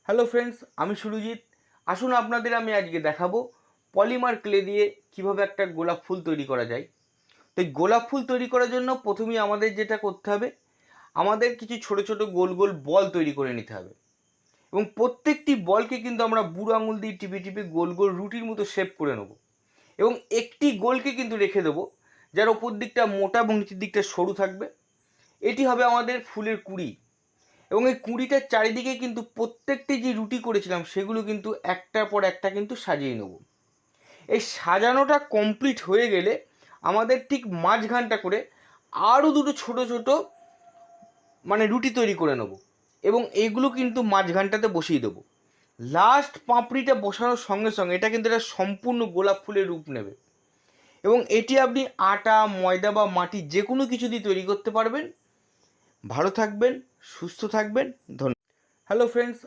Hello friends, আমি সুরজিৎ। আসুন আপনাদের আমি আজকে দেখাবো পলিমার ক্লে দিয়ে কিভাবে একটা গোলাপ ফুল তৈরি করা যায়। তো এই গোলাপ ফুল তৈরি করার জন্য প্রথমেই আমাদের যেটা করতে হবে, আমাদের কিছু ছোট ছোট গোল গোল বল তৈরি করে নিতে হবে। এবং প্রত্যেকটি বলকে কিন্তু আমরা বুড়ো আঙুল দিয়ে টিপে টিপে গোল গোল রুটির মতো শেপ করে নেব। এবং একটি গোলকে কিন্তু রেখে দেবো, যার ওপর দিকটা মোটা এবং নিচের দিকটা সরু থাকবে। এটি হবে আমাদের ফুলের কুঁড়ি। এবং এই কুঁড়িটার চারিদিকে কিন্তু প্রত্যেকটি যে রুটি করেছিলাম সেগুলো কিন্তু একটার পর একটা কিন্তু সাজিয়ে নেব। এই সাজানোটা কমপ্লিট হয়ে গেলে আমাদের ঠিক মাঝখানটা করে আরও দুটো ছোট ছোট রুটি তৈরি করে নেব এবং এইগুলো কিন্তু মাঝখানটাতে বসিয়ে দেবো। লাস্ট পাপড়িটা বসানোর সঙ্গে সঙ্গে এটা কিন্তু একটা সম্পূর্ণ গোলাপ ফুলের রূপ নেবে। এবং এটি আপনি আটা, ময়দা বা মাটি যে কোনো কিছু দিয়ে তৈরি করতে পারবেন। ভালো থাকবেন, সুস্থ থাকবেন। ধন্যবাদ। Hello friends,